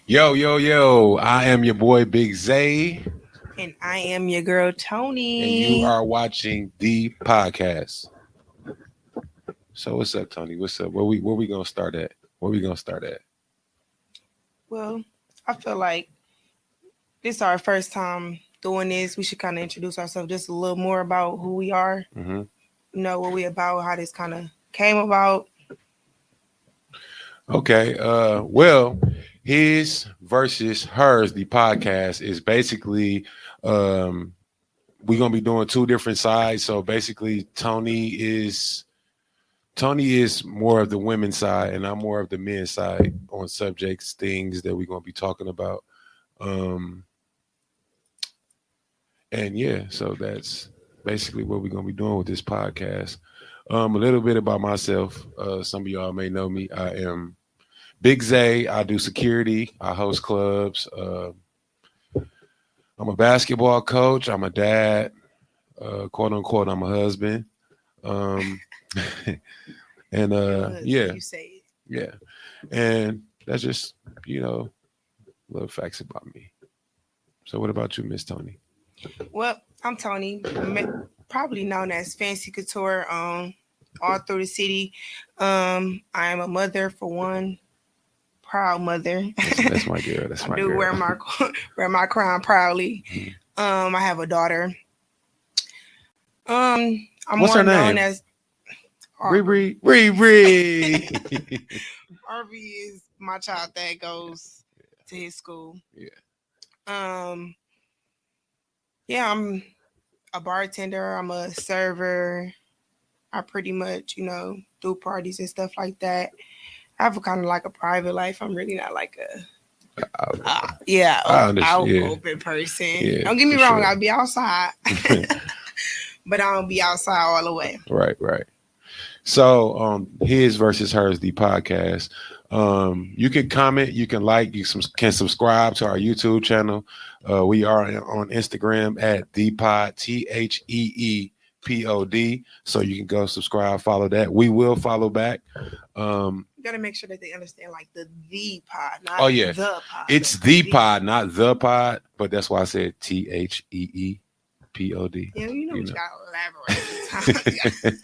Yo, yo, yo. I am your boy Big Zay. And I am your girl, And you Tony. are watching the podcast. So what's up, Tony? What's up? Where we gonna start at? Where we gonna start at? Well, I feel like this is our first time doing this. We should kind of introduce ourselves just a little more about who we are, Mm-hmm. what we about, how this kind of came about. Okay. Well, his versus hers, the podcast is basically we're gonna be doing two different sides. So basically Tony is more of the women's side and I'm more of the men's side on subjects, things that we're gonna be talking about. Um and yeah, so that's basically what we're gonna be doing with this podcast. A little bit about myself. Some of y'all may know me. I am Big Zay. I do security. I host clubs. I'm a basketball coach. I'm a dad. Quote unquote. I'm a husband. Um, and yeah, You say it. yeah, and that's just little facts about me. So, what about you, Miss Tony? Well, I'm Tony, probably known as Fancy Couture, all through the city. I am a mother for one, proud mother. That's my girl. That's my I do girl. wear my crown proudly. Mhm. I have a daughter. I'm What's more her name? known as Riri. Harvey is my child that goes to his school. Yeah, I'm a bartender. I'm a server. I pretty much, do parties and stuff like that. I have a kind of like a private life. I'm really not like open person. Yeah, don't get me for wrong. sure. I'll be outside, but I don't be outside all the way. Right. So, his versus hers, the podcast. You can comment, you can like, can subscribe to our YouTube channel. We are on Instagram at ThePod, TheePod. So you can go subscribe, follow that. We will follow back. You gotta make sure that they understand like the pod, not the pod. It's the pod, not the pod, but that's why I said TheePod. Yeah, you gotta elaborate.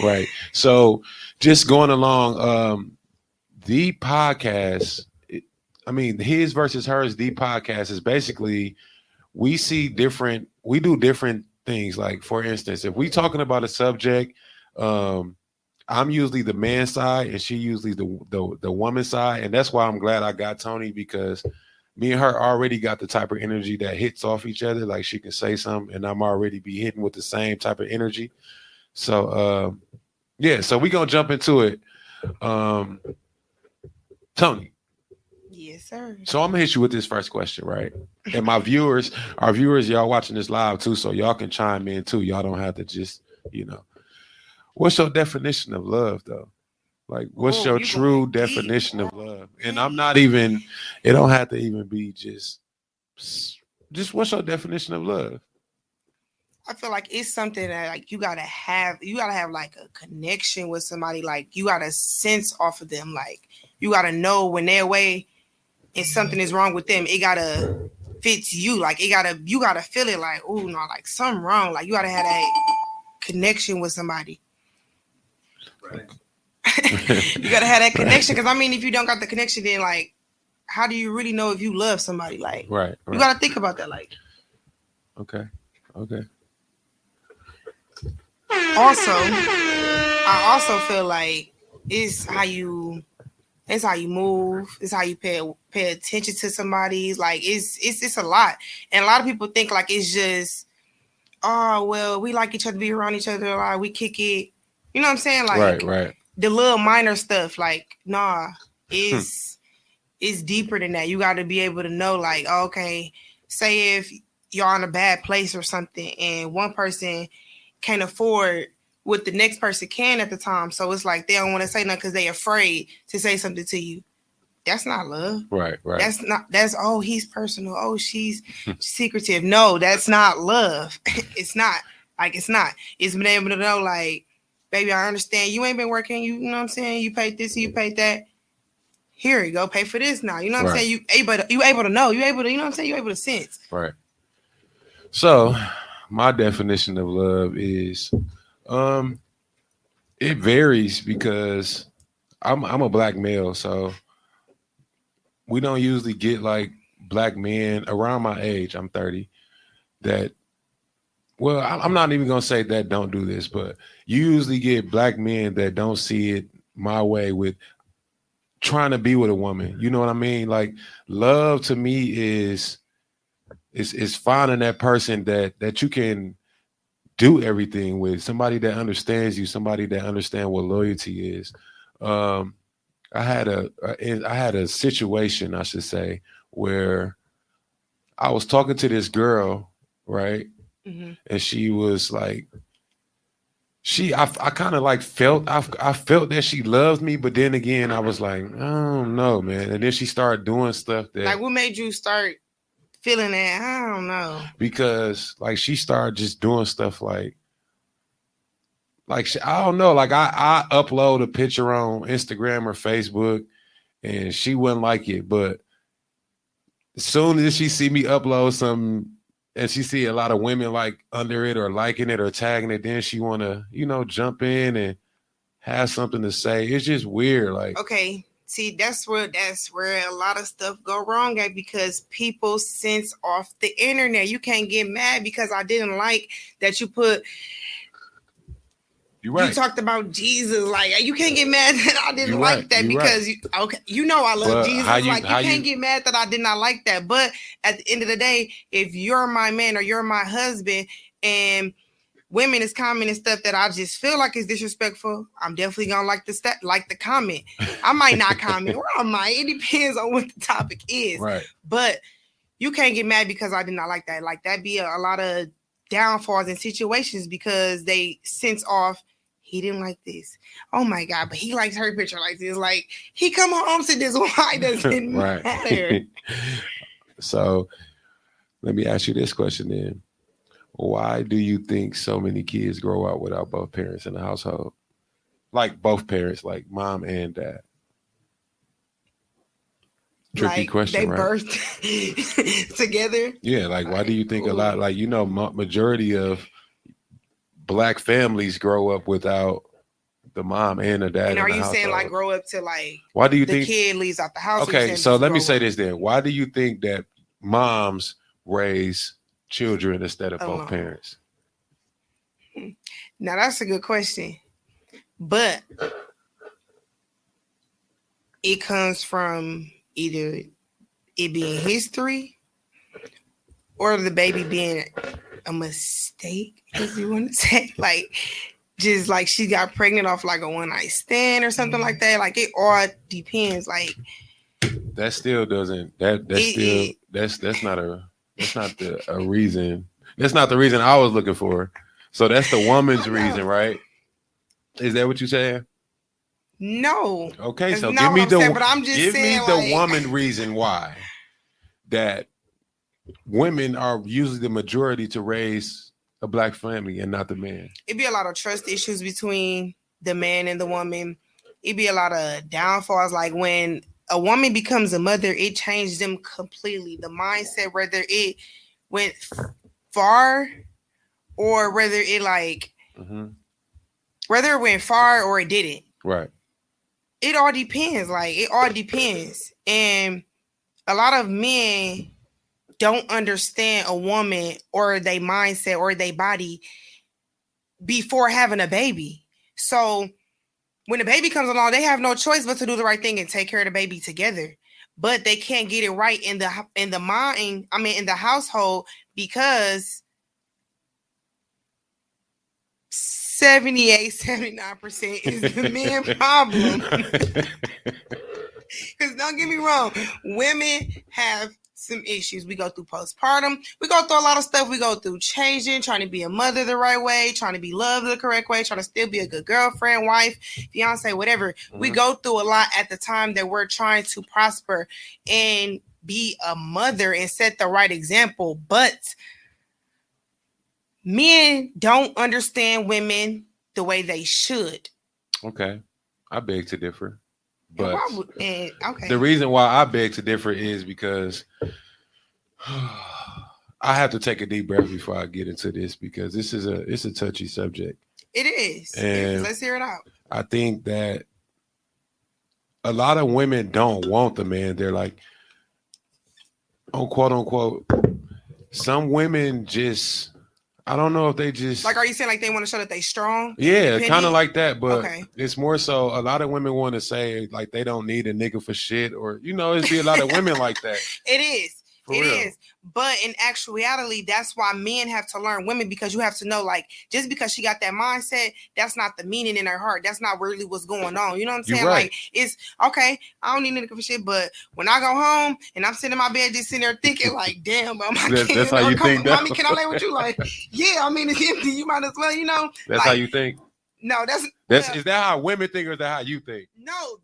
Right. So just going along, the podcast, his versus hers, the podcast is basically we do different things. Like, for instance, if we talking about a subject, I'm usually the man side and she usually the woman side. And that's why I'm glad I got Tony, because me and her already got the type of energy that hits off each other. Like, she can say something and I'm already be hitting with the same type of energy. So, so we're going to jump into it. Tony. Yes, sir. So I'm going to hit you with this first question, right? And our viewers, y'all watching this live too, so y'all can chime in too. Y'all don't have to just, What's your definition of love, though? Like, what's your true definition of love? And I'm not even, it don't have to even be just what's your definition of love? I feel like it's something that like you gotta have like a connection with somebody. Like, you gotta sense off of them. Like, you gotta know when they're away and something is wrong with them. It gotta fit you. Like, you gotta feel it. Like, oh no, like something wrong. Like, you gotta have that connection with somebody. Right. You gotta have that connection, because if you don't got the connection, then like, how do you really know if you love somebody? Like, right. You gotta think about that. Like, okay. Also, I also feel like it's how you move, it's how you pay attention to somebody's. Like, it's a lot, and a lot of people think like it's just, oh well, we like each other, be around each other, like we kick it. You know what I'm saying? Like, right. The little minor stuff. Like, nah, it's deeper than that. You got to be able to know, like, okay, say if you're in a bad place or something, and one person can't afford what the next person can at the time. So it's like they don't want to say nothing because they're afraid to say something to you. That's not love. Right. That's he's personal. Oh, she's secretive. No, that's not love. It's not. Like, it's not. It's been able to know, like, baby, I understand you ain't been working. You know what I'm saying? You paid this and you paid that. here you go, pay for this now. You know what I'm Right. saying? You able to know. You able to, you know what I'm saying? You able to sense. Right. So my definition of love is it varies because I'm a black male, so we don't usually get like black men around my age. I'm 30. That well, I'm not even gonna say that don't do this, but you usually get black men that don't see it my way with trying to be with a woman. You know what I mean? Like love to me is finding that person that you can do everything with, somebody that understands you, somebody that understands what loyalty is. Um, I had a situation, I should say, where I was talking to this girl, right? Mm-hmm. And she was like, I kind of like I felt that she loved me, but then again, I was like, I don't know, man. And then she started doing stuff that, Like, what made you start feeling that? I don't know. because like she started just doing stuff I don't know, like I upload a picture on Instagram or Facebook, and she wouldn't like it, but as soon as she see me upload something and she see a lot of women like under it or liking it or tagging it, then she want to, jump in and have something to say. It's just weird. Like, Okay, see, that's where a lot of stuff go wrong at, because people sense off the internet. You can't get mad because I didn't like that you put. you're right. You talked about Jesus, like you can't get mad that I didn't You're like right. that, You're because I love But Jesus. You can't get mad that I did not like that. But at the end of the day, if you're my man or you're my husband, and women is commenting stuff that I just feel like is disrespectful, I'm definitely gonna like the comment. I might not comment, or I might. It depends on what the topic is. Right. But you can't get mad because I did not like that. Like that be a lot of downfalls in situations because they sense off. He didn't like this. Oh my God, but he likes her picture like this. Like he come home to this. Why does it Right. matter? So let me ask you this question then. Why do you think so many kids grow up without both parents in the household? Like both parents, like mom and dad. Tricky question, they right? birthed together. Yeah, like why do you think a lot, like, majority of black families grow up without the mom and the dad? And are in the you household? saying like grow up to like why do you the think kid leaves out the house? Okay, so let me say this then. Why do you think that moms raise children instead of both parents? Now that's a good question, but it comes from either it being history or the baby being a mistake, if you want to say. Like, just like she got pregnant off like a one night stand or something like that. Like it all depends. Like that still doesn't that's not a reason. That's not the reason I was looking for. So that's the woman's reason, right? Is that what you're saying? No. Okay, so give me the the woman reason why that women are usually the majority to raise a black family and not the man. It'd be a lot of trust issues between the man and the woman. It'd be a lot of downfalls. Like when a woman becomes a mother, it changed them completely. The mindset, whether it went far or whether it whether it went far or it didn't. Right. It all depends. Like it all depends. And a lot of men don't understand a woman or their mindset or their body before having a baby. So when the baby comes along, they have no choice but to do the right thing and take care of the baby together. But they can't get it right in the household, because 78-79% is the man problem. Because don't get me wrong, women have some issues. We go through postpartum. We go through a lot of stuff. We go through changing, trying to be a mother the right way, trying to be loved the correct way, trying to still be a good girlfriend, wife, fiance, whatever. Mm-hmm. We go through a lot at the time that we're trying to prosper and be a mother and set the right example. But men don't understand women the way they should. Okay. I beg to differ. But okay. the reason why I beg to differ is because I have to take a deep breath before I get into this, because it's a touchy subject. It is. And let's hear it out. I think that a lot of women don't want the man. They're like, quote unquote, some women just, I don't know if they just like, are you saying like they want to show that they strong? Yeah, kind of like that, but okay. It's more so a lot of women want to say like they don't need a nigga for shit, or it'd be a lot of women like that. It is. For real. Is. But in actuality, that's why men have to learn women, because you have to know, like, just because she got that mindset, that's not the meaning in her heart. That's not really what's going on. You know what I'm saying? Right. Like, it's okay, I don't need nigga for shit, but when I go home and I'm sitting in my bed just sitting there thinking, like, damn, bro, that's how you think. Mommy, can I lay with you? Like, yeah, I mean, it's empty. You might as well, That's like, how you think? No, that's is that how women think, or is that how you think? No,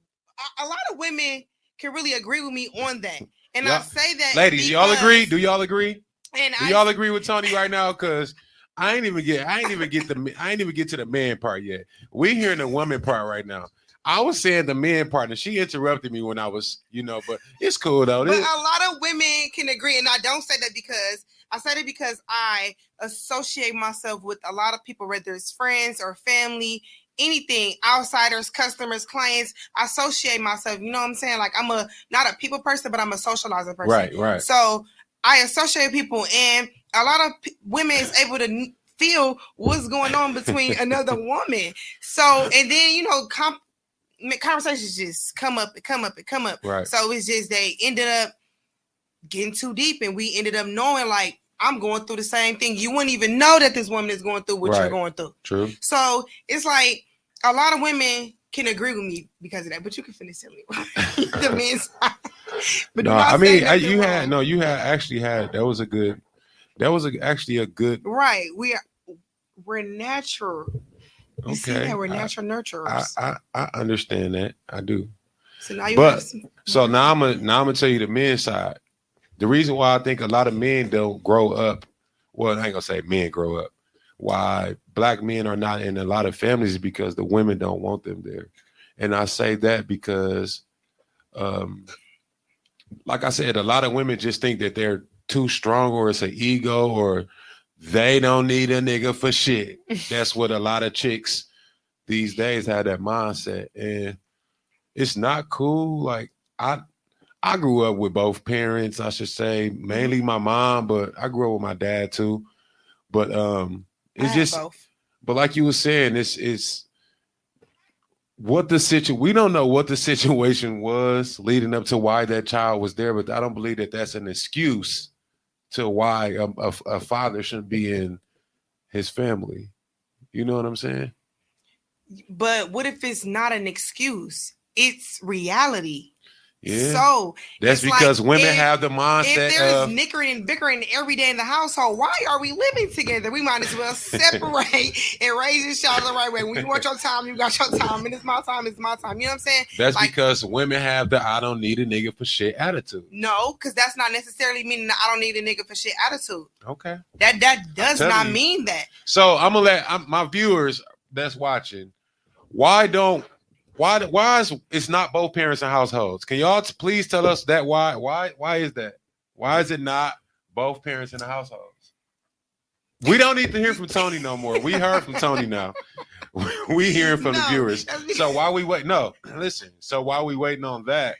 a lot of women can really agree with me on that. And I say that, ladies, y'all agree? Do y'all agree? And do y'all agree with Tony right now? Because I ain't even get to the man part yet. We hearing the woman part right now. I was saying the man part, and she interrupted me when I was, but it's cool though. But a lot of women can agree, and I don't say that because I said it because I associate myself with a lot of people, whether it's friends or family, anything, outsiders, customers, clients. I associate myself. You know what I'm saying? Like, I'm not a people person, but I'm a socializer person. Right. So I associate people, and a lot of women is able to feel what's going on between another woman. So, and then conversations just come up. Right. So it's just they ended up getting too deep, and we ended up knowing, like, I'm going through the same thing. You wouldn't even know that this woman is going through what you're going through. True. So it's like a lot of women can agree with me because of that, but you can finish telling me the men's side. But no, I mean, you had that was actually a good. Right. We're natural. You see that we're natural nurturers. I understand that. I do. So now you now I'm gonna tell you the men's side. The reason why I think a lot of men don't grow up, well, I ain't gonna say men grow up, why black men are not in a lot of families is because the women don't want them there. And I say that because, like I said, a lot of women just think that they're too strong, or it's an ego, or they don't need a nigga for shit. That's what a lot of chicks these days have, that mindset. And it's not cool. Like, I grew up with both parents, I should say, mainly my mom, but I grew up with my dad too. But it's just both. But like you were saying, it's what the situation, we don't know what the situation was leading up to why that child was there, but I don't believe that that's an excuse to why a father shouldn't be in his family. You know what I'm saying? But what if it's not an excuse? It's reality. Yeah. So that's because like, women have the mindset if there's nickering and bickering every day in the household, why are we living together? We might as well separate and raise this child the right way. When you want your time, you got your time, and it's my time, it's my time. You know what I'm saying? That's like, because women have the I don't need a nigga for shit attitude. No, because that's not necessarily meaning that I don't need a nigga for shit attitude. Okay. That does not mean that. So I'm gonna let my viewers that's watching, why is it's not both parents in households? Can y'all please tell us that why is that? Why is it not both parents in the households? We don't need to hear from Tony no more. We heard from Tony now. We hearing from the viewers. So while we wait, listen. So while we waiting on that,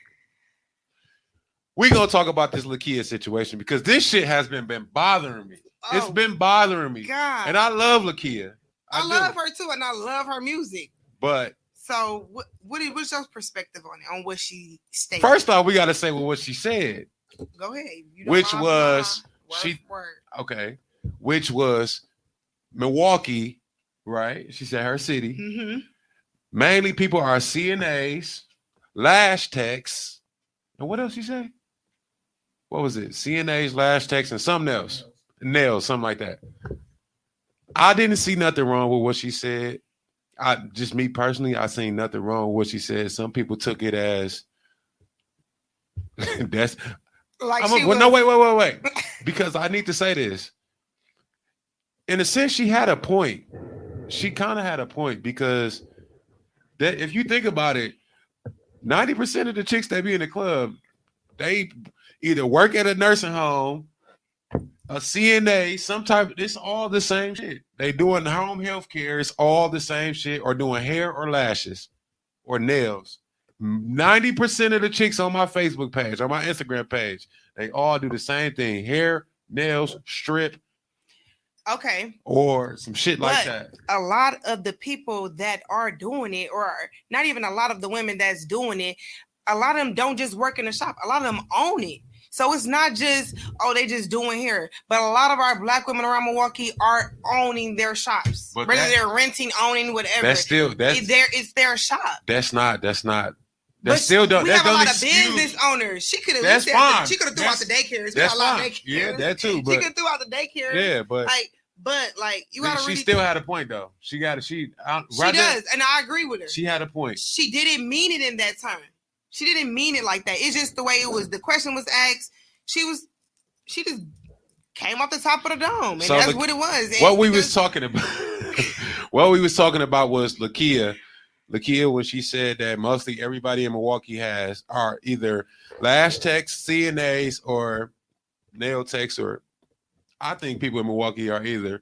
we gonna talk about this Lakia situation, because this shit has been bothering me. Oh, it's been bothering me. God. And I love Lakia. I love her too, and I love her music. But so what's your perspective on what she stated? First off, we got to say what she said. Go ahead. Which was which was Milwaukee, right? She said her city. Mm-hmm. Mainly people are CNAs, lash techs, and what else you say? What was it? CNAs, lash techs, and something else. Nails, something like that. I didn't see nothing wrong with what she said. Me personally, I seen nothing wrong with what she said. Some people took it as that's like wait. Because I need to say this. In a sense, she had a point. She kind of had a point, because that if you think about it, 90% of the chicks that be in the club, they either work at a nursing home, a CNA, some type. It's all the same shit. They doing home health care. It's all the same shit, or doing hair or lashes or nails. 90% of the chicks on my Facebook page, on my Instagram page, they all do the same thing: hair, nails, strip, Okay. or some shit like But that. a lot of the people that are doing it, or not even a lot of the women that's doing it, a lot of them don't just work in the shop. A lot of them own it. So it's not just, oh, they just doing hair. But a lot of our black women around Milwaukee are owning their shops. But whether they're renting, owning, whatever. It's their shop. That's not. But still don't. We That have a don't lot excuse. of business owners. She could have. That's fine. She could have threw out the daycares. That's fine. Daycares. Yeah, that too. But she could have threw out the daycares. Yeah, but you gotta. She really still had a point though. She does, and I agree with her. She had a point. She didn't mean it in that time. She didn't mean it like that. It's just the way it was. The question was asked. She just came off the top of the dome, and that's what it was. What we was talking about. What we was talking about was Lakia. Lakia, when she said that mostly everybody in Milwaukee are either lash techs, CNAs, or nail techs, or I think people in Milwaukee are you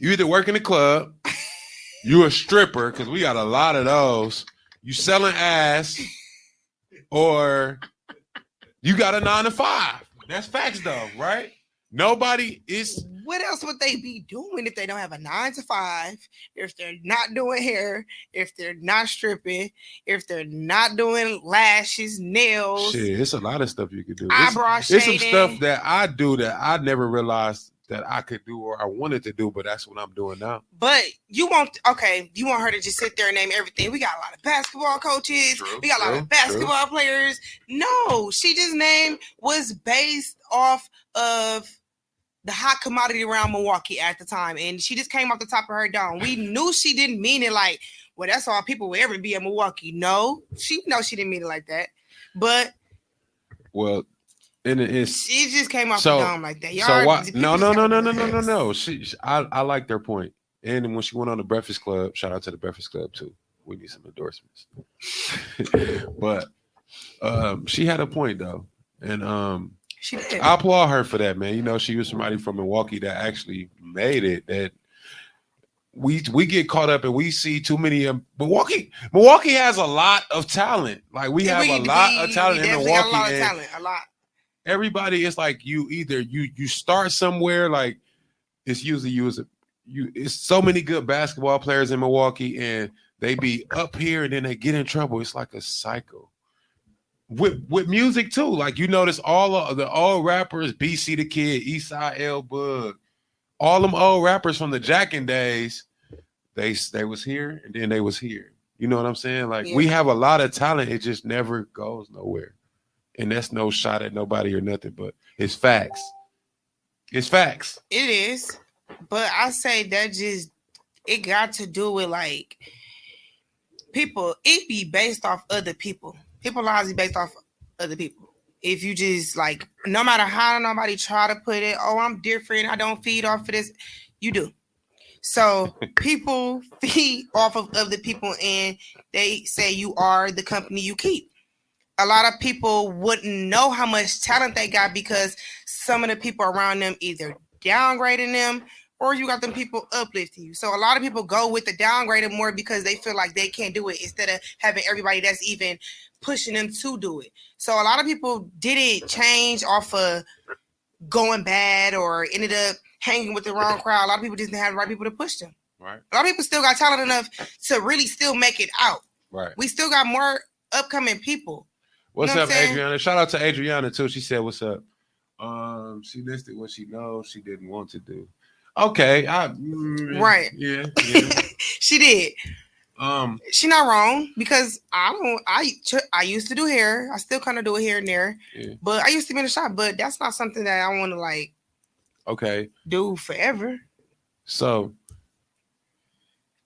either work in the club, you a stripper, because we got a lot of those, you selling ass, or you got a 9-to-5. That's facts though, right? Nobody is. What else would they be doing if they don't have a 9-to-5? If they're not doing hair, if they're not stripping, if they're not doing lashes, nails. Shit, it's a lot of stuff you could do. Eyebrow shading. It's some stuff that I do that I never realized that I could do or I wanted to do, but that's what I'm doing now. But you want her to just sit there and name everything. We got a lot of basketball coaches. We got a lot of basketball players. No, she just named was based off of the hot commodity around Milwaukee at the time. And she just came off the top of her dome. We knew she didn't mean it like, well, that's all people will ever be in Milwaukee. No, she didn't mean it like that. But she just came off the dome like that. No. I like their point. And when she went on the Breakfast Club, shout out to the Breakfast Club too. We need some endorsements. But she had a point though. And she did. I applaud her for that, man. You know, she was somebody from Milwaukee that actually made it. That we get caught up and we see too many. Milwaukee has a lot of talent. Like we have a lot of talent in Milwaukee. A lot. Everybody is like you. Either you start somewhere. Like it's usually it's so many good basketball players in Milwaukee, and they be up here and then they get in trouble. It's like a cycle. With music too, like you notice all of the old rappers, BC the Kid, Eastside L Bug, all them old rappers from the Jackin' days, they was here and then they was here. You know what I'm saying? Like we have a lot of talent, it just never goes nowhere, and that's no shot at nobody or nothing, but it's facts. It's facts. It is, but I say that it got to do with like people. It be based off other people. People lives is based off other people. If you just like, no matter how nobody try to put it, oh, I'm different, I don't feed off of this, you do. So people feed off of other people, and they say you are the company you keep. A lot of people wouldn't know how much talent they got because some of the people around them either downgrading them or you got them people uplifting you. So a lot of people go with the downgraded more because they feel like they can't do it instead of having everybody that's even pushing them to do it. So a lot of people didn't change off of going bad or ended up hanging with the wrong crowd. A lot of people just didn't have the right people to push them. Right. A lot of people still got talent enough to really still make it out. Right. We still got more upcoming people. What's up, Adriana? Shout out to Adriana too. She said, "What's up?" She listed what she knows she didn't want to do. Okay, right. Yeah. She did. She not wrong because I used to do hair. I still kind of do it here and there. Yeah. But I used to be in the shop. But that's not something that I want to like. Okay. Do forever. So,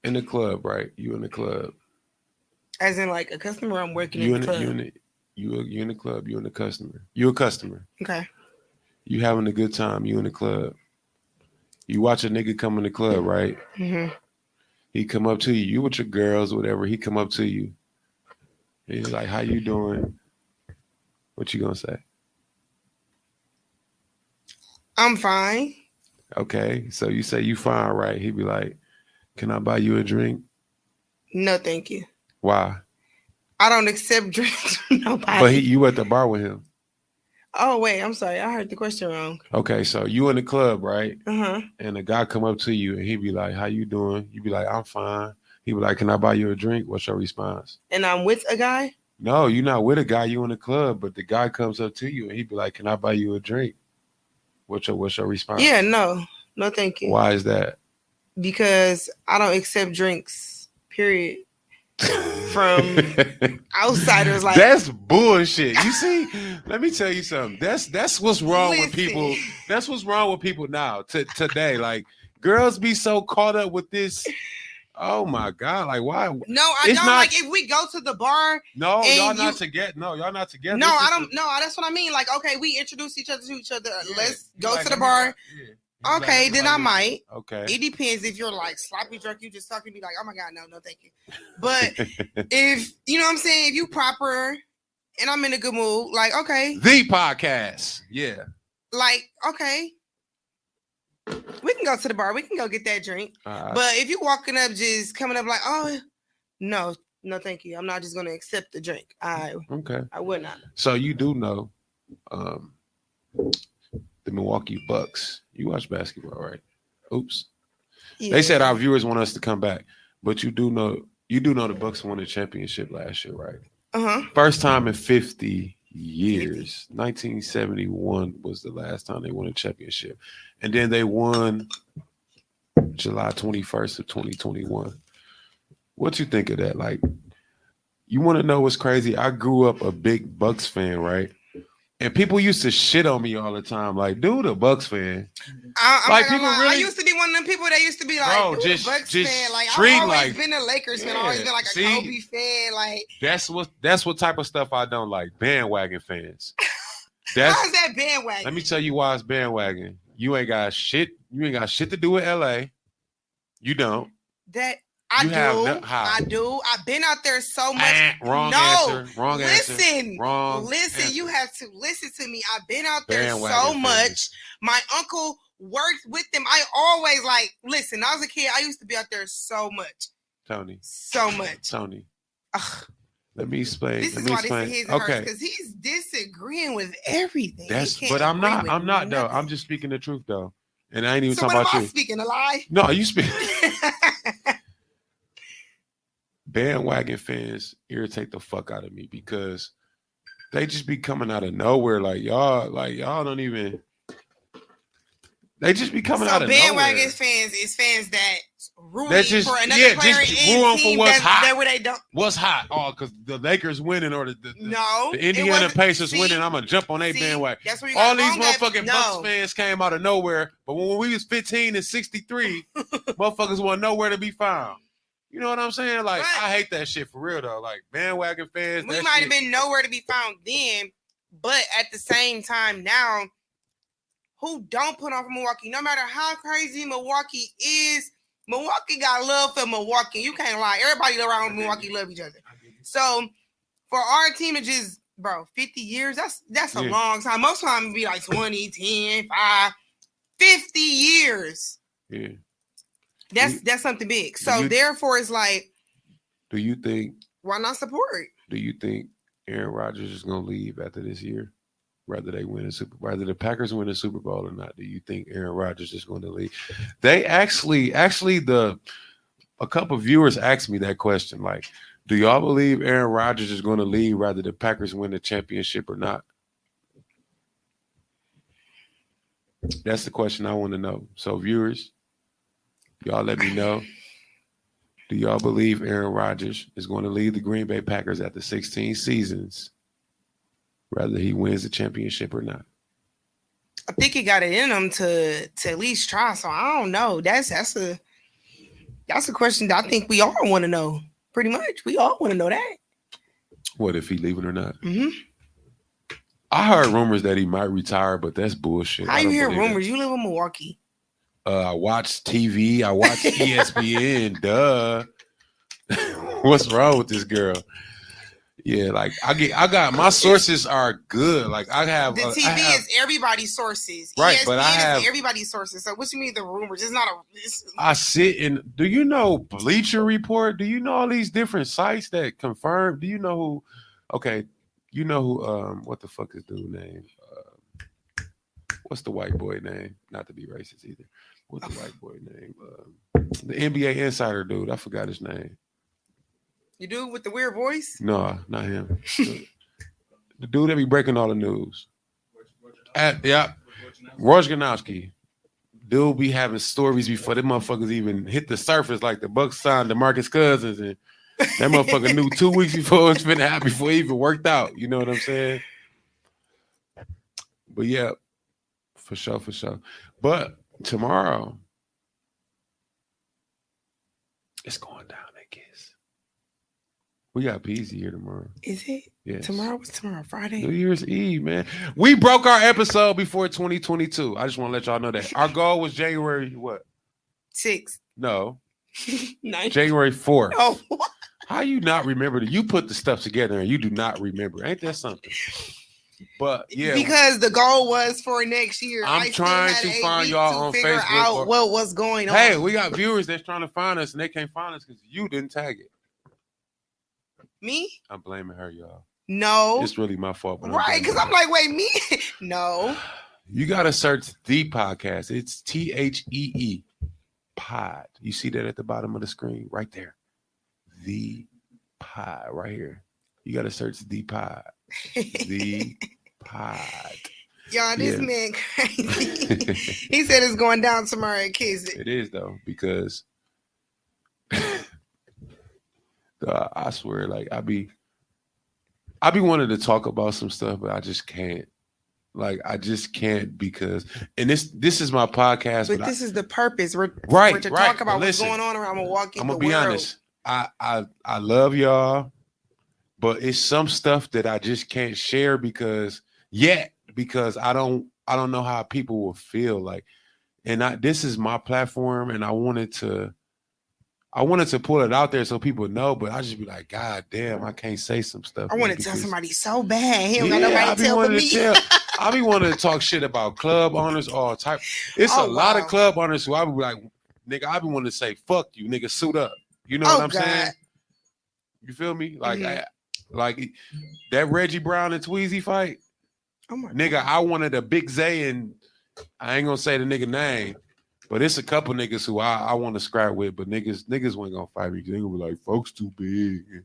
in the club, right? You in the club. As in like a customer. I'm working in the club. You in the club. You in the customer. You a customer. Okay. You having a good time. You in the club. You watch a nigga come in the club, right? Mm-hmm. He come up to you. You with your girls or whatever. He come up to you. He's like, "How you doing?" What you gonna say? I'm fine. Okay, so you say you fine, right? He'd be like, "Can I buy you a drink?" No, thank you. Why? I don't accept drinks from nobody. But you at the bar with him. Oh wait, I'm sorry. I heard the question wrong. Okay, so you in the club, right? Uh-huh. And a guy come up to you and he'd be like, "How you doing?" You be like, "I'm fine." He'd be like, "Can I buy you a drink?" What's your response? And I'm with a guy? No, you're not with a guy. You in the club, but the guy comes up to you and he'd be like, "Can I buy you a drink?" What's your response? Yeah, no. No, thank you. Why is that? Because I don't accept drinks, period. From outsiders. Like, that's bullshit. You see, let me tell you something. That's what's wrong with people. That's what's wrong with people now. Today, like girls be so caught up with this. Oh my god! Like why? No, I it's don't. Not, like if we go to the bar. No, y'all not together. No, y'all not together. No, I don't. No, that's what I mean. Like, okay, we introduce each other to each other. Yeah, let's go to the bar. Okay, then I might. Okay. It depends. If you're like sloppy drunk, you just talking to me like, oh my god, no, thank you. But if you know what I'm saying, if you proper and I'm in a good mood, like okay. The podcast. Yeah. Like, okay. We can go to the bar, we can go get that drink. But if you walking up just coming up like, oh no, thank you. I'm not just gonna accept the drink. I would not. So you do know the Milwaukee Bucks. You watch basketball, right? Oops. Yeah. They said our viewers want us to come back, but you do know the Bucks won the championship last year, right? Uh-huh. First time in 50 years. 1971 was the last time they won a championship. And then they won July 21st of 2021. What you think of that? Like, you want to know what's crazy? I grew up a big Bucks fan, right? And people used to shit on me all the time, like, dude, a Bucks fan. Like people really, I used to be one of them people that used to be like, bro, just Bucks fan. Like I've always been a Lakers fan. I've always been like a Kobe fan. Like that's what type of stuff I don't like. Bandwagon fans. Why is that bandwagon? Let me tell you why it's bandwagon. You ain't got shit. You ain't got shit to do with LA. You don't. I do. I've been out there so much. Wrong answer. Listen. You have to listen to me. I've been out there so much. My uncle worked with them. I always listen. When I was a kid, I used to be out there so much. Tony. So much. Tony. Let me explain. This is why this is his and hers, because he's disagreeing with everything. But I'm not though. I'm just speaking the truth though. And I ain't even talking about you. Speaking a lie? No, you speak. Bandwagon fans irritate the fuck out of me because they just be coming out of nowhere. Y'all don't even. They just be coming out of nowhere. Bandwagon fans is fans that rooting for another player and team for what's hot. Where they don't. What's hot? Oh, because the Lakers winning or the the Indiana Pacers winning. I'm gonna jump on their bandwagon. That's where all these motherfucking Bucks fans came out of nowhere. But when we was 15 and 63, motherfuckers want nowhere to be found. You know what I'm saying? Like, I hate that shit for real though. Like bandwagon fans. We might have been nowhere to be found then, but at the same time now, who don't put on for Milwaukee? No matter how crazy Milwaukee is, Milwaukee got love for Milwaukee. You can't lie. Everybody around Milwaukee love each other. So for our team to just, 50 years, that's a long time. Most time it'd be like 20, 10, 5, 50 years. Yeah. That's something big. So therefore, it's like, do you think? Why not support? Do you think Aaron Rodgers is gonna leave after this year, whether the Packers win the Super Bowl or not? Do you think Aaron Rodgers is going to leave? They actually, a couple of viewers asked me that question. Like, do y'all believe Aaron Rodgers is going to leave whether the Packers win the championship or not? That's the question I want to know. So, viewers. Y'all let me know. Do y'all believe Aaron Rodgers is going to lead the Green Bay Packers after 16 seasons, whether he wins the championship or not? I think he got it in him to at least try. So I don't know. That's a question that I think we all want to know. Pretty much, we all want to know that. What if he leaving or not? Mm-hmm. I heard rumors that he might retire, but that's bullshit. How you hear rumors? You live in Milwaukee. I watch TV. I watch ESPN. Duh. What's wrong with this girl? Yeah, like I got my sources are good. Like I have The TV is everybody's sources. Right, ESPN but I have is everybody's sources. So what you mean the rumors? It's not a. I sit in. Do you know Bleacher Report? Do you know all these different sites that confirm? Do you know who? Okay, you know who? What the fuck is dude name? What's the white boy name? Not to be racist either. What's the white boy name? The NBA insider dude. I forgot his name. You do with the weird voice? No, not him. The dude that be breaking all the news. Wojnarowski. Dude be having stories before them motherfuckers even hit the surface, like the Bucks signed DeMarcus Cousins, and that motherfucker knew 2 weeks before it's been happen before it even worked out. You know what I'm saying? But yeah, for sure. But tomorrow, it's going down, I guess. We got Peasy here tomorrow. Is it? Yes. Tomorrow? What's tomorrow? Friday? New Year's Eve, man. We broke our episode before 2022. I just want to let y'all know that. Our goal was January what? 6th. No. 9th. January 4th. Oh. How you not remember that? You put the stuff together and you do not remember. Ain't that something? But yeah. Because the goal was for next year. I'm trying to find y'all on figure Facebook. out what was going on. Hey, we got viewers that's trying to find us and they can't find us because you didn't tag it. Me? I'm blaming her, y'all. No. It's really my fault. Right, because I'm like, wait, me? No. You got to search the podcast. It's THEE pod. You see that at the bottom of the screen right there. The pod right here. You got to search the pod. The pod. Y'all, this man crazy. He said it's going down tomorrow at Kiss. It is, though, because I swear, like, I be wanting to talk about some stuff, but I just can't. Like, I just can't because, and this is my podcast. But this is the purpose. We're right to right. talk about but what's listen, going on around Milwaukee. I'm gonna be honest. I love y'all, but it's some stuff that I just can't share because I don't know how people will feel like, and this is my platform, and I wanted to pull it out there so people know, but I just be like, God damn, I can't say some stuff. I want to tell somebody so bad. He don't got nobody to tell but me. I be wanting to talk shit about club owners all type. It's a lot of club owners who I be like, nigga, I be wanting to say, fuck you, nigga, suit up. You know what I'm saying? You feel me? Like, like that Reggie Brown and Tweezy fight. Oh my nigga, God. I wanted a Big Zay, and I ain't gonna say the nigga name. But it's a couple niggas who I want to scrap with, but niggas ain't gonna fight me because they gonna be like, folks too big, and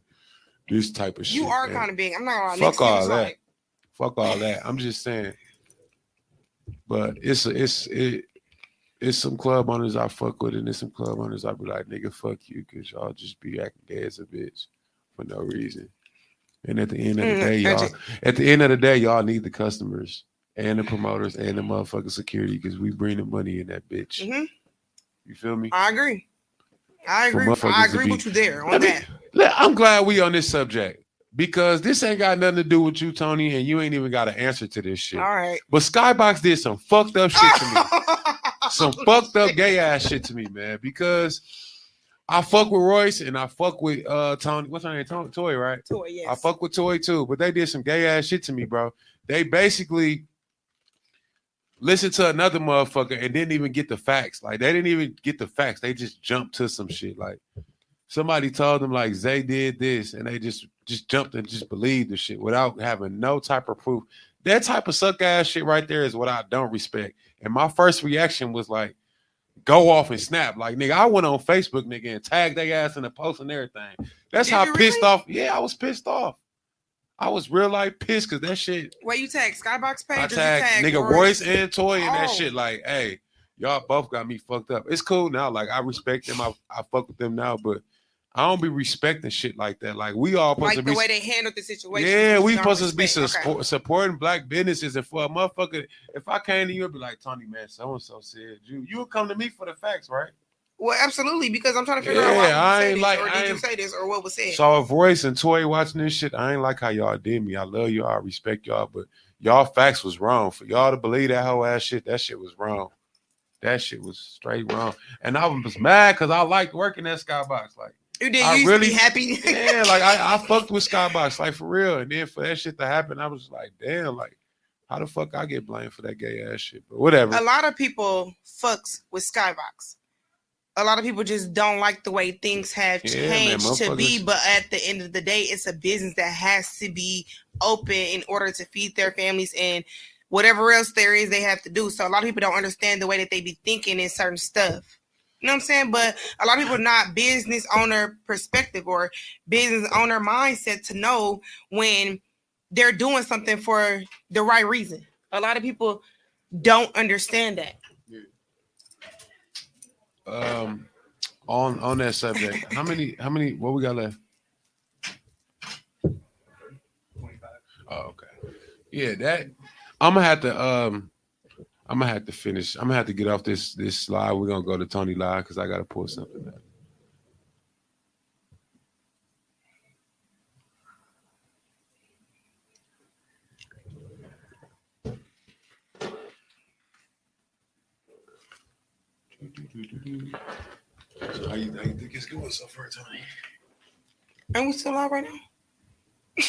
this type of shit. You are kind of big. I'm not gonna fuck all that. Fuck all that. I'm just saying. But it's some club owners I fuck with, and there's some club owners I be like, nigga, fuck you, because y'all just be acting gay as a bitch for no reason. And at the end of the day, y'all need the customers and the promoters and the motherfucking security because we bring the money in that bitch. Mm-hmm. You feel me? I agree. I agree with you there on that. I'm glad we on this subject because this ain't got nothing to do with you, Tony, and you ain't even got an answer to this shit. All right. But Skybox did some fucked up shit to me. Some fucked up gay ass shit to me, man, because I fuck with Royce and I fuck with Tony. What's her name? Toy, right? Toy, yes. I fuck with Toy too, but they did some gay ass shit to me, bro. They basically listened to another motherfucker and didn't even get the facts. Like, they didn't even get the facts. They just jumped to some shit. Like, somebody told them, like, Zay did this, and they just jumped and just believed the shit without having no type of proof. That type of suck-ass shit right there is what I don't respect. And my first reaction was, like, go off and snap. Like, nigga, I went on Facebook, nigga, and tagged their ass in the post and everything. That's how pissed off. Yeah, I was pissed off. I was real like pissed because that shit. Where you tag Skybox page? I tagged nigga Royce and Toy and that shit. Like, hey, y'all both got me fucked up. It's cool now. Like, I respect them. I fuck with them now, but I don't be respecting shit like that. Like, we all supposed like to be the way they handled the situation. Yeah, we supposed to be supporting black businesses, and for a motherfucker, if I came to you, I'd be like, Tony, man, so and so said you would come to me for the facts, right? Well, absolutely, because I'm trying to figure out why did you say this or what was said. So if Royce and Toy watching this shit, I ain't like how y'all did me. I love y'all, I respect y'all, but y'all facts was wrong. For y'all to believe that whole ass shit, that shit was wrong. That shit was straight wrong. And I was mad because I liked working at Skybox. Like, You did. I You used really- to be happy. Yeah, like I fucked with Skybox, like for real. And then for that shit to happen, I was like, damn, like how the fuck I get blamed for that gay ass shit? But whatever. A lot of people fucks with Skybox. A lot of people just don't like the way things have Yeah, man, changed to be. motherfuckers- But at the end of the day, it's a business that has to be open in order to feed their families and whatever else there is they have to do. So a lot of people don't understand the way that they be thinking in certain stuff. You know what I'm saying? But a lot of people are not business owner perspective or business owner mindset to know when they're doing something for the right reason. A lot of people don't understand that. On that subject, how many what we got left? 25. Oh, okay. Yeah, that I'm gonna have to finish. I'm gonna have to get off this slide. We're gonna go to Tony Live because I gotta pull something up. So how you think it's going so far, Tony? And we still live right now?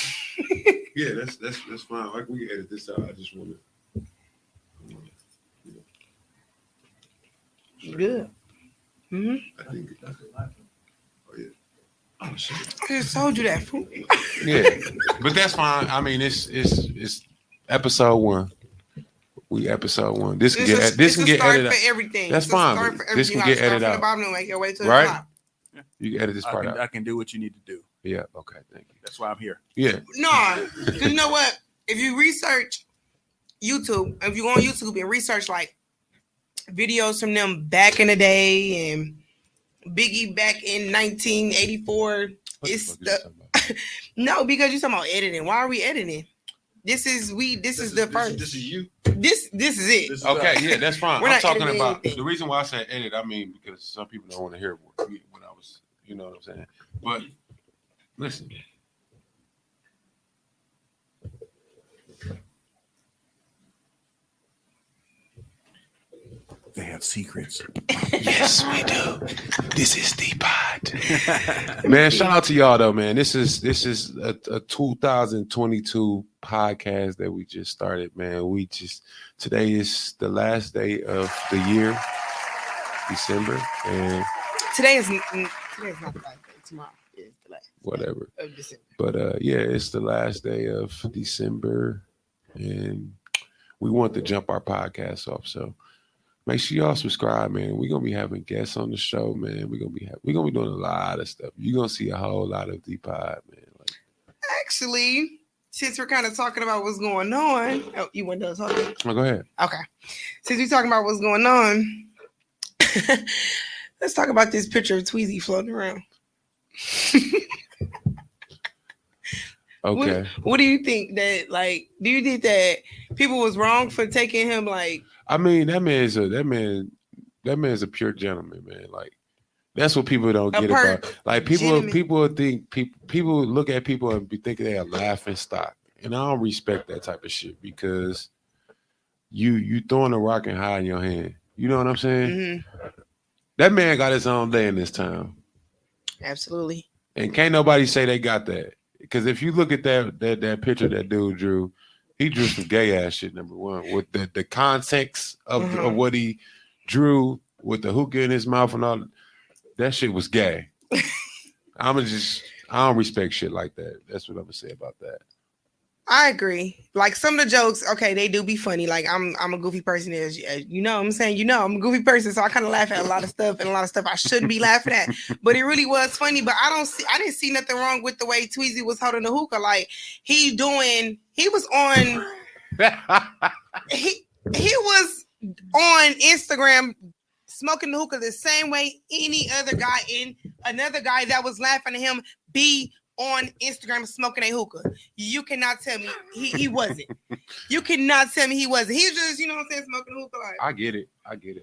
Yeah, that's fine. Like we can edit this out. I just want to. Good. Mm-hmm. I think. Oh yeah. Oh shit. I just told you that. Fool. Yeah, but that's fine. I mean, it's episode 1. We episode 1. This can get edited. For everything. That's It's a fine, start but for this everything. can You get gotta edited start from out. the bottom and make your way to Right? the top. You can edit this part I out. can do what you need to do. Yeah. Okay. Thank you. That's why I'm here. Yeah. No, because you know what? If you research YouTube, if you go on YouTube and research like videos from them back in the day and Biggie back in 1984, What it's the fuck you talking about? no, because you're talking about editing. Why are we editing? This is the first. This is you. This is it. This is Okay. us. Yeah, that's fine. We're I'm not talking editing about anything. the reason why I said edit. I mean because some people don't want to hear what I was. You know what I'm saying? But listen. They have secrets. Yes, we do. This is the pod. Man, shout out to y'all though, man. This is a 2022 podcast that we just started, man. Today is the last day of the year, December, and Today is not the last day. Tomorrow is the last whatever. of December. But yeah, it's the last day of December, and we want to jump our podcast off. So make sure y'all subscribe, man. We're gonna be having guests on the show, man. We're gonna be doing a lot of stuff. You're gonna see a whole lot of the pod, man. Like, Actually, since we're kind of talking about what's going on, oh, you went done talking. oh, go ahead. Okay. Since we're talking about what's going on, let's talk about this picture of Tweezy floating around. Okay. What do you think that, like, do you think that people was wrong for taking him, like, I mean, that man's a pure gentleman, man. Like, that's what people don't A get perk. about. Like, Gentleman. people look at people and be thinking they are laughing stock, and I don't respect that type of shit because you throwing a rock and hide in your hand. You know what I'm saying? mhm, That man got his own day in this town, absolutely. and can't nobody say they got that. Because if you look at that picture that dude drew, he drew some gay ass shit. Number one, with the context of what he drew with the hookah in his mouth and all that shit was gay. I don't respect shit like that. That's what I'm gonna say about that. I agree. Like, some of the jokes, okay, they do be funny. Like, I'm a goofy person, as you know what I'm saying? You know, I'm a goofy person, so I kind of laugh at a lot of stuff and a lot of stuff I shouldn't be laughing at. But it really was funny. But I didn't see nothing wrong with the way Tweezy was holding the hookah. Like, he was on Instagram smoking the hookah the same way any other guy and another guy that was laughing at him be on Instagram smoking a hookah. You cannot tell me he wasn't. You cannot tell me he wasn't. He's just, you know what I'm saying, smoking a hookah. Like, I get it.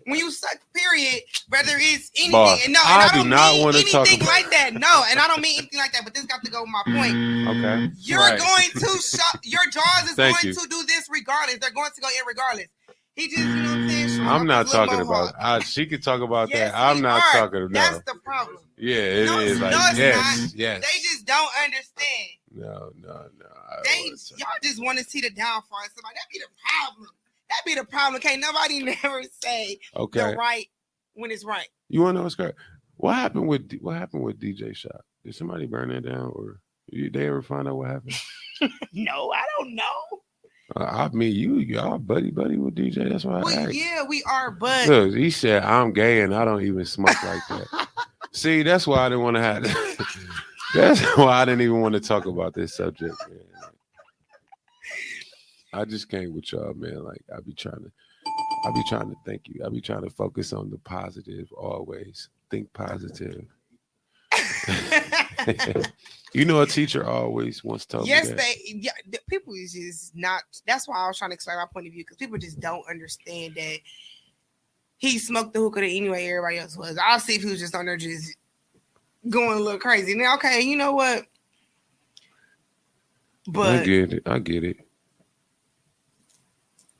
when you suck, period, whether it's anything, Boss, and no, and I I do don't not mean wanna anything talk about- like that. No, and I don't mean anything like that. But this got to go with my point. Okay. You're Right. going to shop. Your jaws is Thank going you. to do this regardless. They're going to go in regardless. He just, you know what I'm saying, I'm not His little talking about. mohawk. She could talk about Yes, that. I'm we not are. talking. That's No. the problem. Yeah, it No, is. no, Like it's yes, not. yes. They just don't understand. No. Y'all just want to see the downfall of somebody. That be the problem. That be the problem. Can't nobody never say Okay. the right when it's right. You want to know what's great? What happened with DJ Shop? Did somebody burn that down, or they ever find out what happened? No, I don't know. I mean, y'all buddy with DJ. That's why I Well, asked. yeah, we are, but Look, he said I'm gay and I don't even smoke like that. See, that's why I didn't want to have. That's why I didn't even want to talk about this subject, man. I just came with y'all, man. Like I be trying to thank you. I be trying to focus on the positive always. Think positive. You know, a teacher always once told yes, me that. the people is just not. That's why I was trying to explain my point of view because people just don't understand that he smoked the hookah the anyway everybody else was. I'll see if he was just on there just going a little crazy. Now, okay, you know what? But I get it.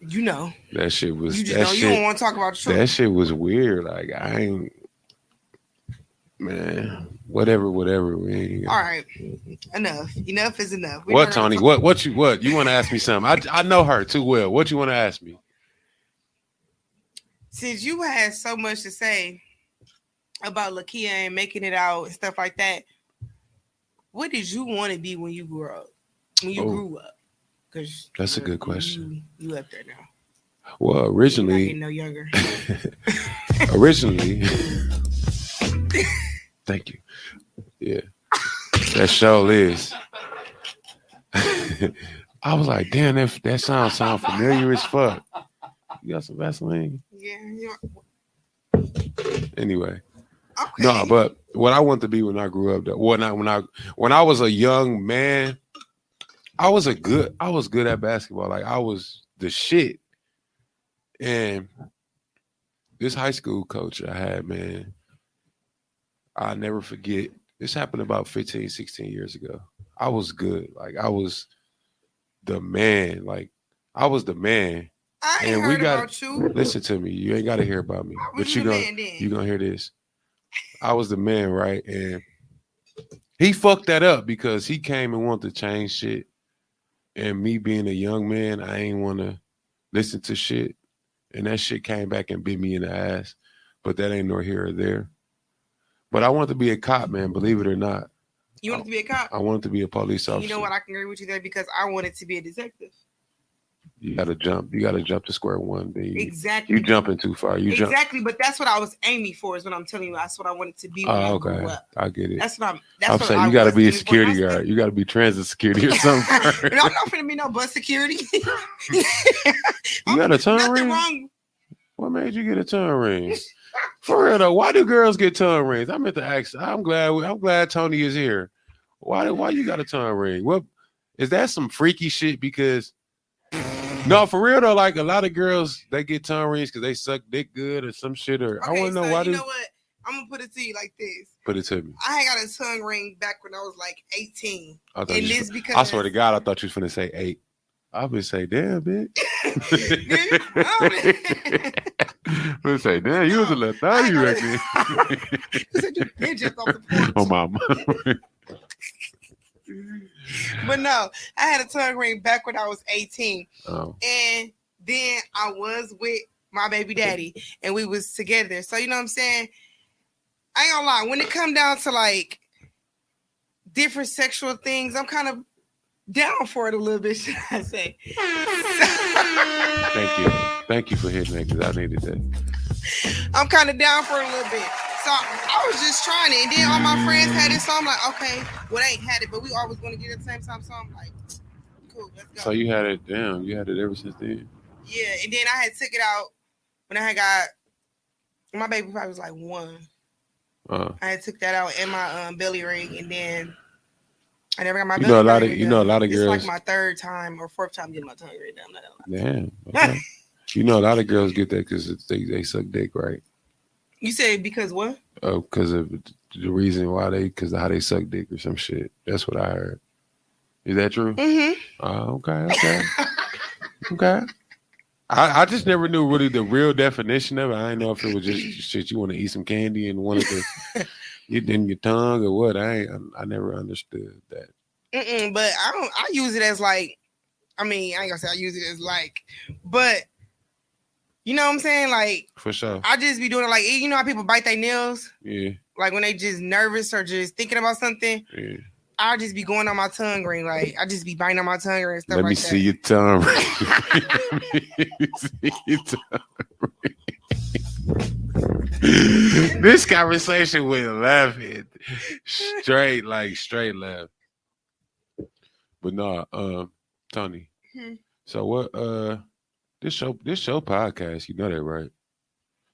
You know, That shit was. you just that don't. shit, You don't want to talk about the truth. That shit was weird. Like I ain't. Man, whatever. Man. All right, enough is enough. What, Tony? What you want to ask me something? I know her too well. What you want to ask me? Since you had so much to say about Lakia and making it out and stuff like that, what did you want to be when you grew up? Grew up? Because that's a good question. You up there now? Well, originally, no younger. Originally. Thank you. Yeah. That show is. I was like, damn, that sound familiar as fuck. You got some Vaseline? Yeah. Anyway. Okay. No, but what I wanted to be when I grew up, when I was a young man, I was good at basketball. Like I was the shit. And this high school coach I had, man, I'll never forget. This happened about 15, 16 years ago. I was good. Like I was the man. Like I was the man. I ain't heard about you. Listen to me. You ain't got to hear about me. But you gonna hear this. I was the man, right? And he fucked that up because he came and wanted to change shit. And me being a young man, I ain't want to listen to shit. And that shit came back and bit me in the ass. But that ain't nor here or there. But I wanted to be a cop, man, believe it or not. You wanted to be a cop? I wanted to be a police officer. You know what? I can agree with you there because I wanted to be a detective. You gotta jump. You gotta jump to square one. Exactly. You jumping too far. Exactly, but that's what I was aiming for. Is what I'm telling you. That's what I wanted to be when I grew up. I get it. That's what I'm saying. You gotta be a security guard. You gotta be transit security or something. No, I'm not finna be no bus security. You got a tongue ring? Wrong. What made you get a tongue ring? For real though, why do girls get tongue rings? I meant to ask. I'm glad Tony is here. Why you got a tongue ring? What is that? Some freaky shit? Because no, for real though, like a lot of girls they get tongue rings because they suck dick good or some shit. Or Okay, I want to know why. You know what? I'm gonna put it to you like this. Put it to me. I got a tongue ring back when I was like 18. I swear to God, I thought you was finna say 8. I would say, damn, bitch. I would say, damn, you was a little thotty right there. Oh, mama. But no, I had a tongue ring back when I was 18. Oh. And then I was with my baby daddy and we was together. So, you know what I'm saying? I ain't gonna lie. When it come down to like different sexual things, I'm kind of down for it a little bit, should I say. Thank you. Thank you for hitting that because I needed that. I'm kind of down for it a little bit. So I was just trying it. And then all my friends had it. So I'm like, okay, well, they ain't had it, but we always going to get it at the same time. So I'm like, cool, let's go. So you had it, damn, you had it ever since then? Yeah. And then I had took it out when I had got, my baby probably was like 1. I had took that out in my belly ring. And then I never got my belly ring. You know, a lot of girls. It's like my 3rd time or 4th time getting my tongue ring down. Damn. Okay. You know, a lot of girls get that because they suck dick, right? You say because what? Oh, because of the reason why because of how they suck dick or some shit. That's what I heard. Is that true? Mm-hmm. Okay. Okay. I just never knew really the real definition of it. I didn't know if it was just shit you want to eat some candy and wanted to get in your tongue or what. I never understood that. But I use it as like, I mean, I ain't gonna say I use it as like, but you know what I'm saying? Like, For sure. I just be doing it like, you know how people bite their nails? Yeah. Like when they just nervous or just thinking about something. Yeah. I'll just be going on my tongue ring. Like, I just be biting on my tongue ring and stuff Let like me that. see your tongue. See your tongue. This conversation went left. Straight left. But no, Tony. Hmm. So what this show podcast, you know that, right?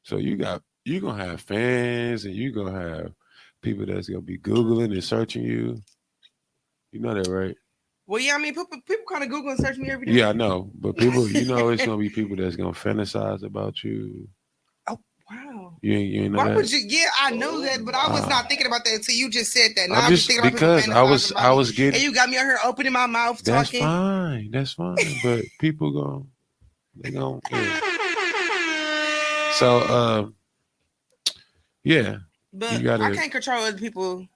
So you gonna have fans and you gonna have people that's gonna be Googling and searching you. You know that, right? Well, yeah, I mean, people kind of Google and search me every day. Yeah, I know. But people, it's gonna be people that's gonna fantasize about you. Wow. You ain't know Why that? would you? Yeah, I know that, but I was not thinking about that until you just said that. Now I I'm just thinking about people because I was fantasizing about me. was getting. And you got me out here opening my mouth That's talking. fine. That's fine. But people they gon' yeah. So yeah. But You gotta- I can't control other people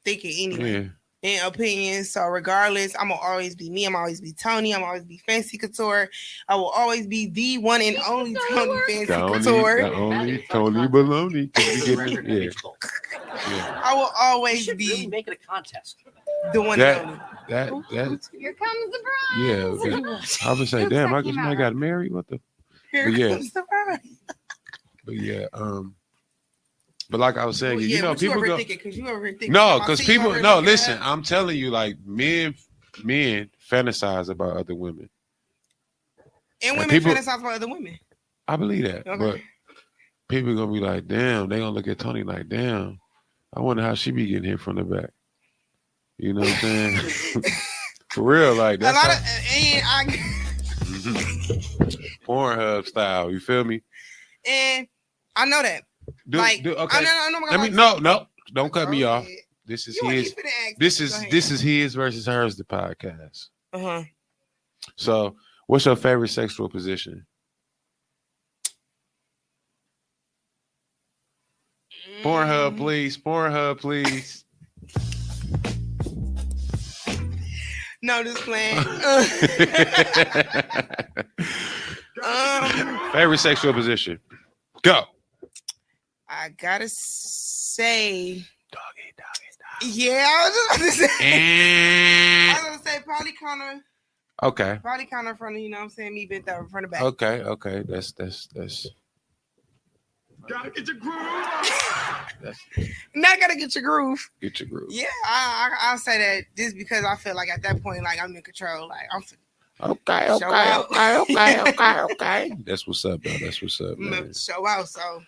thinking anyway. Yeah. And opinions. So regardless, I'm gonna always be me. I'm always be Tony. I'm always be Fancy Couture. I will always be the one and only Tony Fancy Couture. The only Tony Baloney. Yeah. I will We always should really be make it a contest. the one That- and only. That Here comes the bride. I would say, damn, Michael Smith got married. What the Here But yeah. comes the bride. but yeah, but like I was saying, Well, you know, what you people over go thinking? Because you over here thinking. no, I because see you people over here no. looking Listen, at- I'm telling you, like men fantasize about other women. And women people- fantasize about other women. I believe that, Okay. but people gonna be like, damn, they gonna look at Tony like, damn, I wonder how she be getting hit from the back. You know what I'm saying? For real, like A that's lot how, of and Pornhub style. You feel me? I know that. Okay. I know. Let me no. Don't cut me off. This is You ain't his. finna ask. This Go is ahead. this is his versus hers. The podcast. Uh-huh. So, what's your favorite sexual position? Pornhub, please. Pornhub, please. No, just playing. Favorite sexual position? Go. I gotta say, Doggy. yeah, I was just about to say. I And was gonna say probably kind of front of, you know what I'm saying, me bent over front of back. okay. That's Gotta get your groove. Now I gotta get your groove. get your groove. Yeah, I'll say that just because I feel like at that point, like I'm in control. Like I'm Okay. Show out. That's what's up, though. That's what's up, man. finna show out, so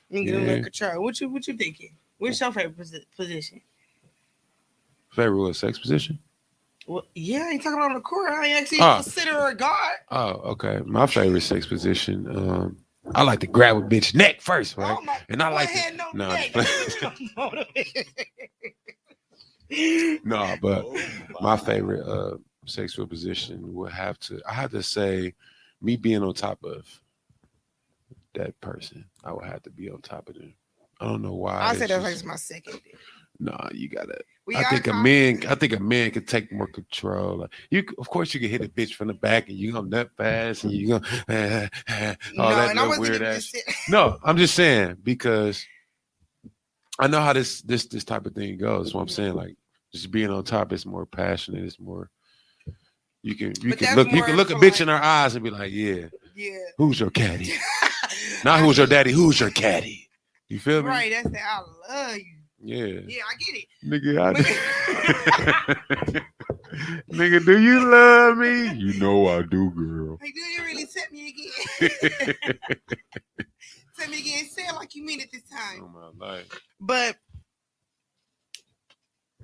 you get a Yeah. little control. What you thinking? What's your favorite position? Favorite what, sex position? Well, yeah, I ain't talking about on the court. I ain't actually Ah. consider her a guard. Oh, okay. My favorite sex position. I like to grab a bitch neck first, right? Oh my, And I boy like had to, no no, neck. no, but my favorite sexual position would I have to say me being on top of that person. I would have to be on top of them. I don't know why. I said it's that's just- like my second. Nah, you gotta. We I got think a confidence. man could take more control. Like of course, you can hit a bitch from the back, and you gonna nut fast, and you gonna all No, that and I little wasn't weird even ass. just sitting. No, I'm just saying because I know how this type of thing goes. So I'm saying like just being on top is more passionate. It's more you can But that's look more a for bitch like- in her eyes and be like, yeah, Yeah. who's your caddy? Not who's your daddy, who's your caddy? You feel me? Right, that's that. I love you. Yeah. Yeah, I get it. Nigga, nigga, do you love me? You know I do, girl. Hey, do you really tell me again? Tell me again. Say it like you mean it this time. Oh my life. But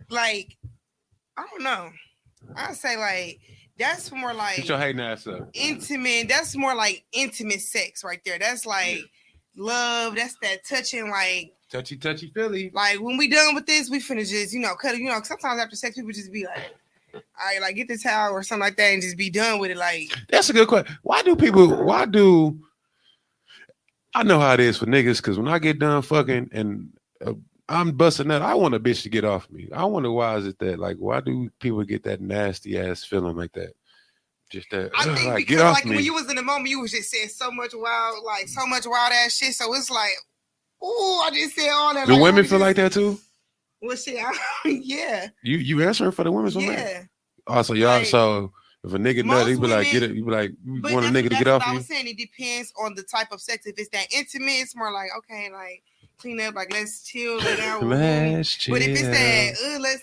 like, I don't know. I say like that's more like Get your hating ass up. intimate. That's more like intimate sex right there. That's like love. That's that touching. Touchy Philly. Like when we done with this, we finna just cut it. Sometimes after sex, people just be like, all right, like get the towel or something like that and just be done with it. Like That's a good question. Why do I know how it is for niggas? Because when I get done fucking and I'm busting that, I want a bitch to get off me. I wonder why is it that? Like, why do people get that nasty ass feeling like that? Just that, I think like, because get off like me. when you was in the moment, you was just saying so much wild ass shit. So it's like, oh, I just said all that. Do like, women oh, feel just- like that too? Well, shit, yeah, You answering for the women? So yeah. Also, y'all. Like, so if a nigga most nut, he be like, women- get it. You be like, you But want a that's nigga to get what off I you? was saying. It depends on the type of sex. If it's that intimate, it's more like, okay, like clean up, like let's chill, lay down. Let's chill. But if it's that, let's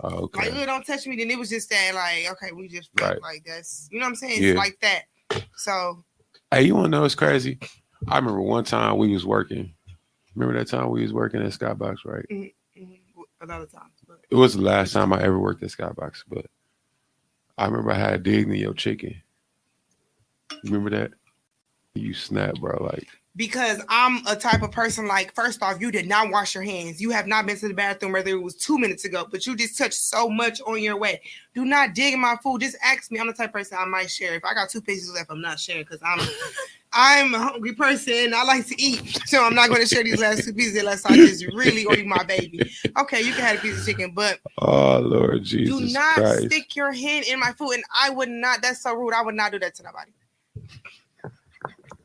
Oh, okay. like, don't touch me, then it was just that, like, okay, we just Right. like that's, you know what I'm saying? Yeah. It's like that. So Hey, you want to know what's crazy? I remember one time we was working. Remember that time we was working at Skybox, right? a lot of times, but It was the last time I ever worked at Skybox, but I remember I had digged in your chicken. You remember that? You snap, bro. Like, because I'm a type of person, like, first off, you did not wash your hands. You have not been to the bathroom, whether it was 2 minutes ago, but you just touched so much on your way. Do not dig in my food. Just ask me. I'm the type of person I might share. If I got 2 pieces left, I'm not sharing because I'm a hungry person. I like to eat. So I'm not going to share these last 2 pieces unless I just really or you my baby. Okay, you can have a piece of chicken, but oh Lord Jesus do not Christ. stick your hand in my food. And I would not, that's so rude. I would not do that to nobody.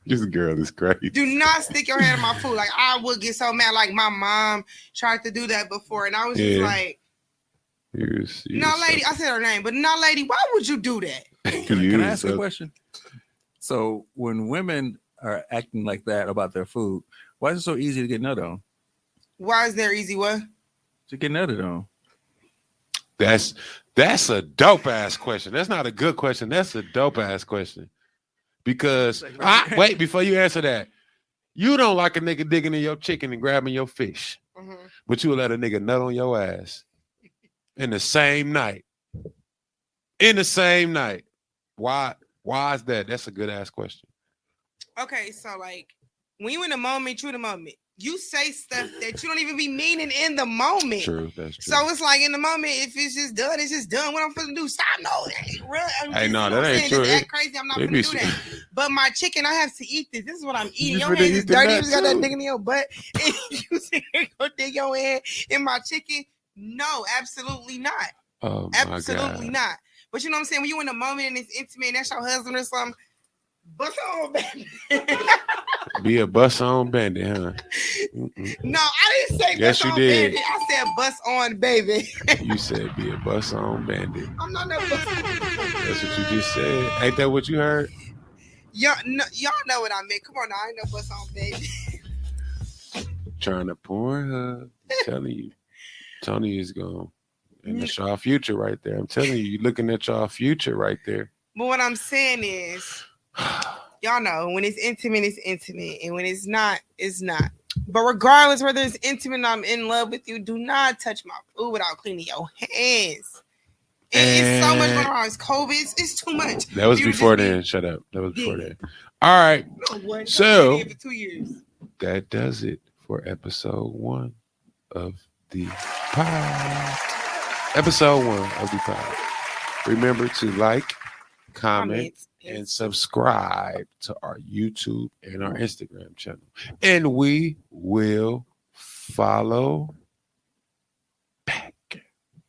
This girl is crazy. Do not stick your hand in my food. Like, I would get so mad. Like, my mom tried to do that before, and I was just Yeah. like, You no, lady. I said her name, but no, lady. Why would you do that? Can I ask a question? So when women are acting like that about their food, why is it so easy to get nut on? Why is there easy what? To get nutted on? That's a dope ass question. That's not a good question. That's a dope ass question. Because wait, before you answer that, you don't like a nigga digging in your chicken and grabbing your fish, but you will let a nigga nut on your ass in the same night. In the same night. Why is that? That's a good ass question. Okay, so like when you in the moment, you in the moment. You say stuff that you don't even be meaning in the moment. True, that's true. So it's like in the moment, if it's just done, it's just done. What I'm supposed to do? Stop! No, that ain't real. Hey, no, you know that what I'm ain't saying? true. Just act crazy. I'm not It gonna be do that. But my chicken, I have to eat this. This is what I'm eating. You Your finna hands is eat the dirty. You nut just got that too. dick in your butt. And you sit here go dig your hand in my chicken. No, absolutely not. Oh my Absolutely God. not. But you know what I'm saying? When you in the moment and it's intimate and that's your husband or something, bust on, baby. Be a bus on bandit, huh? Mm-mm. No, I didn't say Yes, bust you on, did. baby. I said bust on, baby. You said be a bus on bandit. I'm not no bust on. That's what you just said. Ain't that what you heard? Y'all know what I meant. Come on now, I ain't no bust on, baby. Trying to Pornhub. I'm telling you. Tony is gone. And that's y'all future right there. I'm telling you, you're looking at y'all future right there. But what I'm saying is, y'all know when it's intimate, and when it's not, it's not. But regardless whether it's intimate or I'm in love with you, do not touch my food without cleaning your hands. It's so much going on. It's COVID. It's too much. That was You before just be- then. Shut up. That was before Yeah. then. All right. No, what? So- I did it for 2 years. That does it for episode 1 of the pod. Episode 1 of the pod. Remember to like, comment, and subscribe to our YouTube and our Instagram channel. And we will follow back.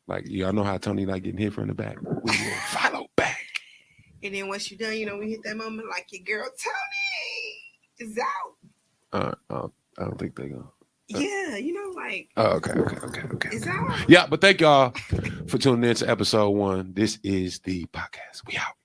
Like, y'all know how Tony like getting hit from the back. We will follow back. And then once you're done, we hit that moment like your girl Tony is out. I don't think they're going to. Yeah, like Oh, okay. it's out. Yeah, but thank y'all for tuning in to episode 1. This is the podcast. We out.